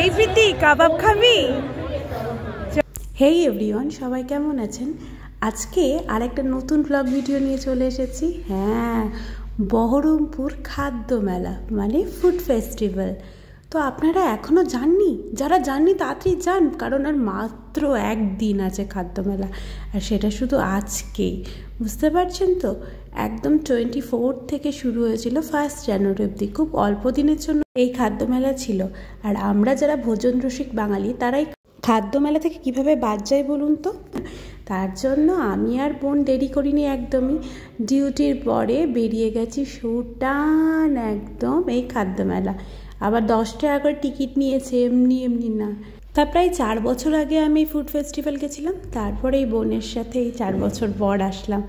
এই প্রীতি কাবাব খাবি? হেই এভরিওয়ান, সবাই কেমন আছেন? আজকে আরেকটা নতুন ব্লগ ভিডিও নিয়ে চলে এসেছি। হ্যাঁ, বহরমপুর খাদ্য মেলা মানে ফুড ফেস্টিভ্যাল। তো আপনারা এখনও যাননি? যারা যাননি তাড়াতাড়ি যান, কারণ আর মাত্র একদিন আছে খাদ্য মেলা, আর সেটা শুধু আজকেই। বুঝতে পারছেন তো? একদম 24 থেকে শুরু হয়েছিল 1 জানুয়ারি অবধি। খুব অল্প দিনের জন্য এই খাদ্য মেলা ছিল। আর আমরা যারা ভোজন রসিক বাঙালি তারাই খাদ্য মেলা থেকে কিভাবে বাদ যায় বলুন তো? তার জন্য আমি আর বোন দেরি করিনি একদমই। ডিউটির পরে বেরিয়ে গেছি সুটান একদম এই খাদ্য মেলা। আবার 10 টাকা করে টিকিট নিয়েছে, এমনি এমনি না। তা প্রায় 4 বছর আগে আমি ফুড ফেস্টিভ্যাল গেছিলাম, তারপরে এই বোনের সাথে এই 4 বছর পর আসলাম।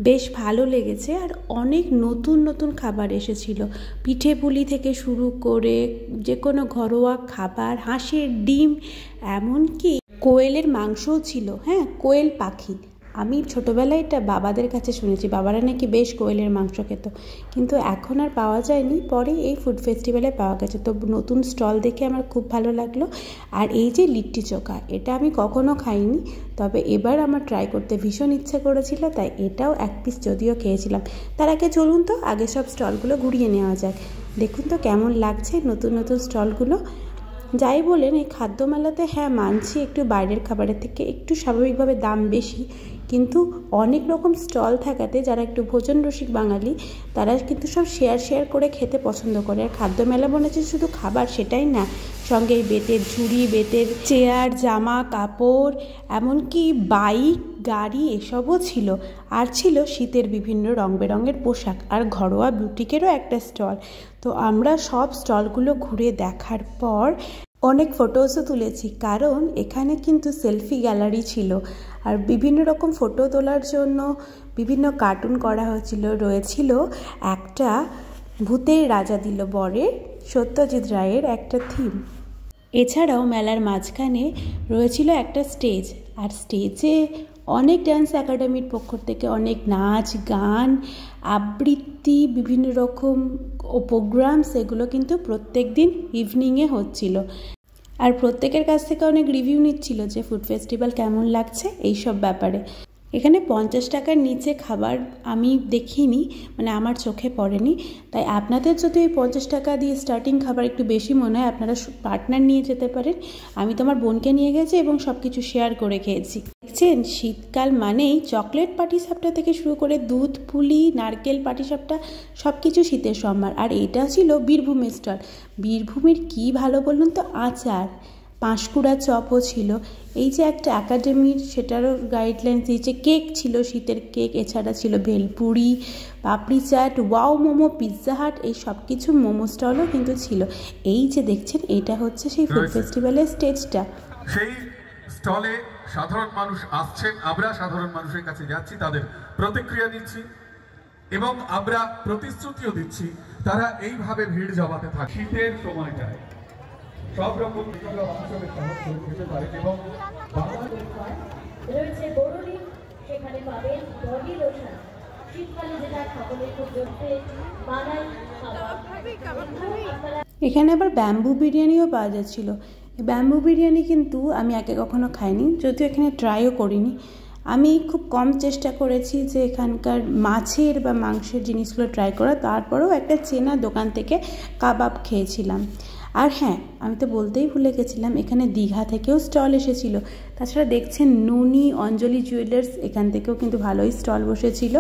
বেশ ভালো লেগেছে, আর অনেক নতুন নতুন খাবার এসেছিল। পিঠে পুলি থেকে শুরু করে যে কোনো ঘরোয়া খাবার, হাঁসের ডিম, এমনকি কোয়েলের মাংসও ছিল। হ্যাঁ, কোয়েল পাখি। আমি ছোটোবেলায় এটা বাবাদের কাছে শুনেছি, বাবারা নাকি বেশ কোয়েলের মাংস খেত, কিন্তু এখন আর পাওয়া যায়নি। পরে এই ফুড ফেস্টিভ্যালে পাওয়া গেছে। তো নতুন স্টল দেখে আমার খুব ভালো লাগলো। আর এই যে লিট্টি চোখা, এটা আমি কখনো খাইনি, তবে এবার আমার ট্রাই করতে ভীষণ ইচ্ছে করেছিল, তাই এটাও 1 পিস যদিও খেয়েছিলাম। তার আগে চলুন তো আগে সব স্টলগুলো ঘুরিয়ে নেওয়া যাক। দেখুন তো কেমন লাগছে নতুন নতুন স্টলগুলো। যাই বলেন, এই খাদ্য মেলাতে হ্যাঁ মানছি একটু বাইরের খাবারের থেকে একটু স্বাভাবিকভাবে দাম বেশি, কিন্তু অনেক রকম স্টল থাকাতে যারা একটু ভোজন রসিক বাঙালি তারা কিন্তু সব শেয়ার করে খেতে পছন্দ করে। আর খাদ্য মেলা মনে হচ্ছে শুধু খাবার সেটাই না, সঙ্গে বেতের ঝুড়ি, বেতের চেয়ার, জামা কাপড়, এমনকি বাইক, গাড়ি এসবও ছিল। আর ছিল শীতের বিভিন্ন রং বেরঙের পোশাক, আর ঘরোয়া বুটিকেরও একটা স্টল। তো আমরা সব স্টলগুলো ঘুরে দেখার পর অনেক ফটোসও তুলেছি, কারণ এখানে কিন্তু সেলফি গ্যালারি ছিল। আর বিভিন্ন রকম ফটো তোলার জন্য বিভিন্ন কার্টুন করা রয়েছিল একটা ভূতের রাজা দিল বরে, সত্যজিৎ রায়ের একটা থিম। এছাড়াও মেলার মাঝখানে রয়েছিল একটা স্টেজ, আর স্টেজে অনেক ডান্স একাডেমির পক্ষ থেকে অনেক নাচ গান, আবৃত্তি, বিভিন্ন রকম প্রোগ্রাম, সেগুলো কিন্তু প্রত্যেক দিন ইভিনিংয়ে হচ্ছিল। আর প্রত্যেকের কাছ থেকে অনেক রিভিউ নিচ্ছিল যে ফুড ফেস্টিভ্যাল কেমন লাগছে এইসব ব্যাপারে। এখানে 50 টাকার নিচে খাবার আমি দেখিনি, মানে আমার চোখে পড়েনি। তাই আপনাদের যদি ওই 50 টাকা দিয়ে স্টার্টিং খাবার একটু বেশি মনে হয়, আপনারা পার্টনার নিয়ে যেতে পারেন। আমি তো আমার বোনকে নিয়ে গেছি এবং সব কিছু শেয়ার করে খেয়েছি। দেখছেন, শীতকাল মানেই চকলেট পাটিসাপটা থেকে শুরু করে দুধ পুলি, নারকেল পাটিসাপটা, সব কিছু শীতের সম্ভার। আর এটা ছিল বীরভূমের স্টল। বীরভূমের কী ভালো বলুন তো, আচার, পাঁশকুড়া চপও ছিল। এই যে একটা একাডেমির, সেটারও গাইডলাইন দিয়েছে। কেক ছিল, শীতের কেক। এছাড়া ছিল ভেলপুরি, পাপড়ি chaat, wow momo, Pizza Hut, এই সব কিছু মোমো স্টলও কিন্তু ছিল। এই যে দেখছেন, এটা হচ্ছে সেই ফুড ফেস্টিভ্যালের স্টেজটা। সেই স্টলে সাধারণ মানুষ আসছেন, আমরা সাধারণ মানুষের কাছে যাচ্ছি, তাদের প্রতিক্রিয়া দিচ্ছি এবং আমরা প্রতিশ্রুতিও দিচ্ছি তারা এইভাবে ভিড় জমাতে থাকে। শীতের সময়টায় সব রকম খেতে পারে এবং রয়েছে বড়ি, সেখানে পাবেন বডি লোশন, শীতকালে যেটা খাবারের খুব জমতে বানাই খাবার। এখানে আবার ব্যাম্বু বিরিয়ানিও পাওয়া যাচ্ছিল। ব্যাম্বু বিরিয়ানি কিন্তু আমি আগে কখনো খাইনি, যদিও এখানে ট্রাইও করিনি। আমি খুব কম চেষ্টা করেছি যে এখানকার মাছের বা মাংসের জিনিসগুলো ট্রাই করা, তারপরেও একটা চেনা দোকান থেকে কাবাব খেয়েছিলাম। আর হ্যাঁ, আমি তো বলতেই ভুলে গেছিলাম, এখানে দীঘা থেকেও স্টল এসেছিল। তাছাড়া দেখছেন নুনি, অঞ্জলি জুয়েলার্স, এখান থেকেও কিন্তু ভালোই স্টল বসেছিল।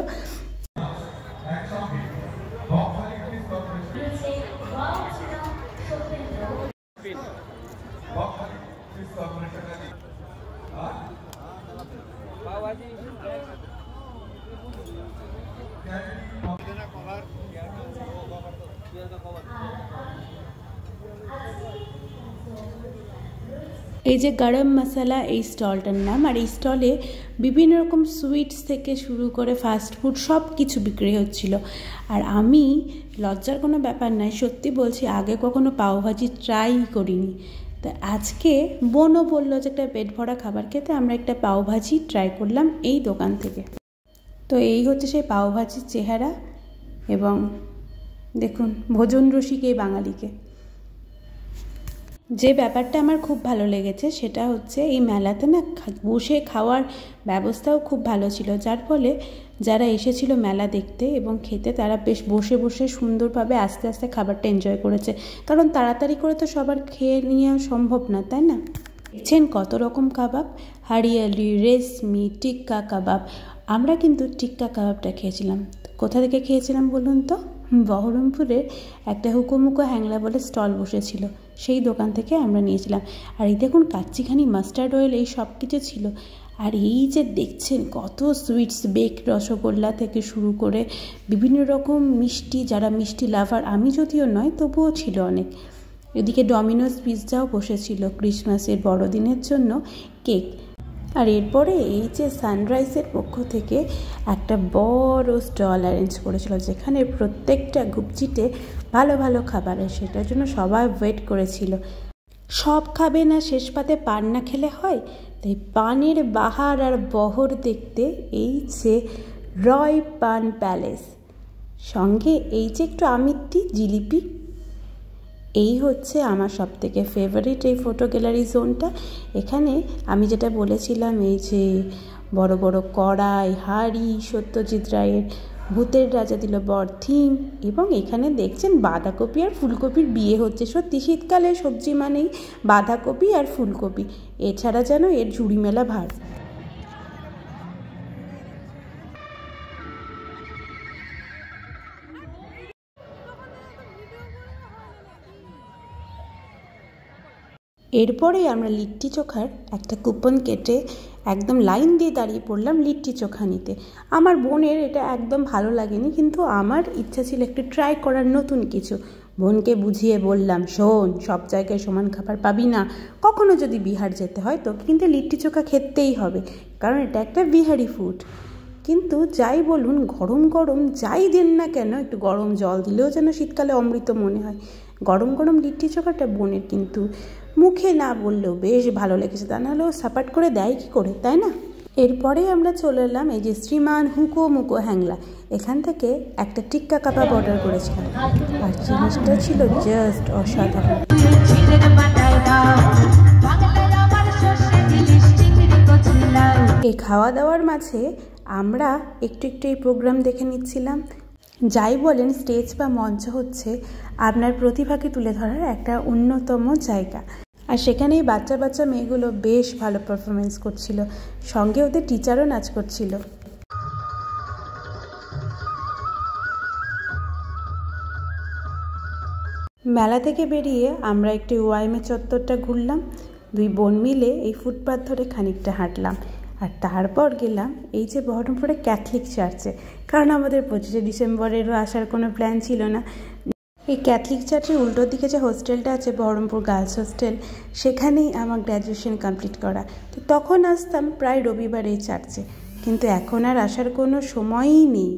এই যে গরম মশলা, এই স্টলটার নাম। আর এই স্টলে বিভিন্ন রকম সুইটস থেকে শুরু করে ফাস্ট ফুড সব কিছু বিক্রি হচ্ছিল। আর আমি, লজ্জার কোনো ব্যাপার নয়, সত্যি বলছি, আগে কখনো পাওভাজি ট্রাই করিনি। তা আজকে বোনও বললো যে একটা পেট ভরা খাবার খেতে, আমরা একটা পাওভাজি ট্রাই করলাম এই দোকান থেকে। তো এই হচ্ছে সেই পাওভাজির চেহারা। এবং দেখুন ভোজন রসিক এই বাঙালিকে। যে ব্যাপারটা আমার খুব ভালো লেগেছে সেটা হচ্ছে এই মেলাতে না বসে খাওয়ার ব্যবস্থাও খুব ভালো ছিল, যার ফলে যারা এসেছিল মেলা দেখতে এবং খেতে তারা বেশ বসে বসে সুন্দরভাবে আস্তে আস্তে খাবারটা এনজয় করেছে, কারণ তাড়াতাড়ি করে তো সবার খেয়ে নেওয়া সম্ভব না, তাই না? দেখছেন কত রকম কাবাব, হারিয়ালি, রেশমি, টিক্কা কাবাব। আমরা কিন্তু টিক্কা কাবাবটা খেয়েছিলাম। কোথা থেকে খেয়েছিলাম বলুন তো? বহরমপুরের একটা হুকোমুকো হ্যাংলা বলে স্টল বসেছিল, সেই দোকান থেকে আমরা নিয়েছিলাম। আর এই দেখুন কাচ্চিখানি, মাস্টার্ড অয়েল, এই সব কিছু ছিল। আর এই যে দেখছেন কত সুইটস, বেক রসগোল্লা থেকে শুরু করে বিভিন্ন রকম মিষ্টি, যারা মিষ্টি লাভার, আমি যদিও নয় তবুও ছিল অনেক। এদিকে ডমিনোস পিৎজাও বসেছিল ক্রিসমাসের বড়দিনের জন্য কেক। আর এরপরে এই যে সানরাইজের পক্ষ থেকে একটা বড় স্টল অ্যারেঞ্জ করেছিল, যেখানে প্রত্যেকটা গুপচিতে ভালো ভালো খাবার, সেটার জন্য সবাই ওয়েট করেছিল। সব খাবে না, শেষ পাতে পান না খেলে হয়, তাই পানের বাহার আর বহর দেখতে এই যে রয় পান প্যালেস, সঙ্গে এই যে একটু আমিত্তি জিলিপি, এই হচ্ছে আমার সবথেকে ফেভারিট এই ফটো গ্যালারি জোনটা। এখানে আমি যেটা বলেছিলাম, এই যে বড় বড় কড়াই, হাঁড়ি, সত্যজিৎ রায়ের ভূতের রাজা দিল বর থিম, এবং এখানে দেখছেন বাঁধাকপি আর ফুলকপির বিয়ে হচ্ছে। সত্যি শীতকালে সবজি মানেই বাঁধাকপি আর ফুলকপি, এছাড়া যেন এর ঝুড়ি মেলা ভার। এরপরেই আমরা লিট্টি চোখার একটা কুপন কেটে একদম লাইন দিয়ে দাঁড়িয়ে পড়লাম লিট্টি চোখা নিতে। আমার বোনের এটা একদম ভালো লাগেনি, কিন্তু আমার ইচ্ছা ছিল একটু ট্রাই করার নতুন কিছু। বোনকে বুঝিয়ে বললাম, শোন, সব জায়গায় সমান খাবার পাবি না, কখনো যদি বিহার যেতে হয় তোকে কিন্তু লিট্টি চোখা খেতেই হবে, কারণ এটা একটা বিহারি ফুড। কিন্তু যাই বলুন, গরম গরম যাই দেন না কেন, একটু গরম জল দিলেও যেন শীতকালে অমৃত মনে হয়। গরম গরম লিট্টি চোখাটা বোনের কিন্তু মুখে না বললেও বেশ ভালো লেগেছে, তা নাহলে ও সাপাট করে দেয় কী করে, তাই না? এরপরে আমরা চলে এলাম এই যে শ্রীমান হুকোমুকো হ্যাংলা, এখান থেকে একটা টিক্কা কাবাব অর্ডার করেছিলাম, আর জিনিসটা ছিল জাস্ট অসাধারণ। এই খাওয়া দাওয়ার মাঝে আমরা একটু একটু এই প্রোগ্রাম দেখে নিচ্ছিলাম। যাই বলেন, স্টেজ বা মঞ্চ হচ্ছে আপনার প্রতিভাকে তুলে ধরার একটা অন্যতম জায়গা, আর সেখানে এই বাচ্চা বাচ্চা মেয়েগুলো বেশ ভালো পারফরমেন্স করছিল, সঙ্গে ওদের টিচারও নাচ করছিল। মেলা থেকে বেরিয়ে আমরা একটু ওয়াইমে চত্বরটা ঘুরলাম, দুই বোন মিলে এই ফুটপাথ ধরে খানিকটা হাঁটলাম, আর তারপর গেলাম এই যে বহরমপুরে ক্যাথলিক চার্চে, কারণ আমাদের 25শে ডিসেম্বরেরও আসার কোনো প্ল্যান ছিল না। এই ক্যাথলিক চার্চের উল্টোর দিকে যে হোস্টেলটা আছে, বহরমপুর গার্লস হোস্টেল, সেখানেই আমার গ্র্যাজুয়েশন কমপ্লিট করা। তো তখন আসতাম প্রায় রবিবার এই চার্চে, কিন্তু এখন আর আসার কোনো সময়ই নেই।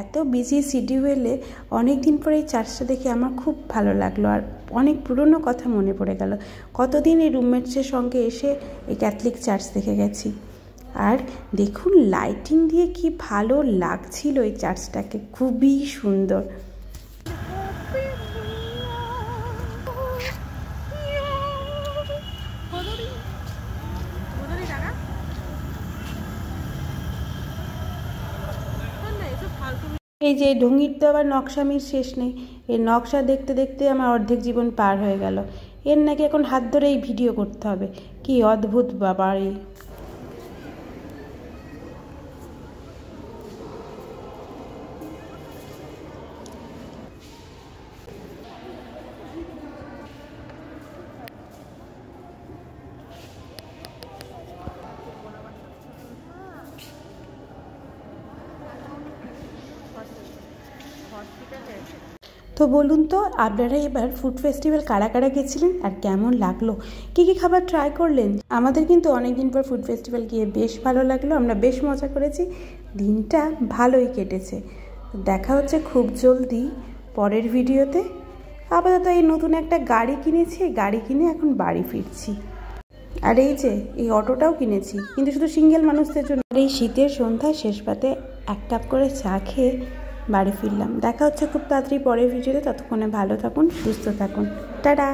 এত বিজি শিডিউলে অনেক দিন পরে এই চার্চটা দেখে আমার খুব ভালো লাগলো, আর অনেক পুরনো কথা মনে পড়ে গেল। কতদিন এই রুমমেটসের সঙ্গে এসে এই ক্যাথলিক চার্চ দেখে গেছি। আর দেখুন লাইটিং দিয়ে কি ভালো লাগছিল এই চার্চটাকে, খুবই সুন্দর। এই যে ঢঙ্গির তো আবার নকশামির শেষ নেই, এই নকশা দেখতে দেখতে আমার অর্ধেক জীবন পার হয়ে গেল। এর নাকি এখন হাত ধরে এই ভিডিও করতে হবে, কি অদ্ভুত ব্যাপার। এই তো বলুন তো, আপনারা এবার ফুড ফেস্টিভ্যাল কারা কারা গেছিলেন আর কেমন লাগলো, কী কী খাবার ট্রাই করলেন? আমাদের কিন্তু অনেকদিন পর ফুড ফেস্টিভ্যাল গিয়ে বেশ ভালো লাগলো, আমরা বেশ মজা করেছি, দিনটা ভালোই কেটেছে। দেখা হচ্ছে খুব জলদি পরের ভিডিওতে। আপাতত এই নতুন একটা গাড়ি কিনেছি, গাড়ি কিনে এখন বাড়ি ফিরছি। আর এই যে এই অটোটাও কিনেছি, কিন্তু শুধু সিঙ্গেল মানুষদের জন্য। আর এই শীতের সন্ধ্যায় শেষ পাতে 1 কাপ করে চা খেয়ে বাড়ি ফিরলাম। দেখা হচ্ছে খুব তাড়াতাড়ি পরের ভিডিওতে, ততক্ষণে ভালো থাকুন, সুস্থ থাকুন, টাটা।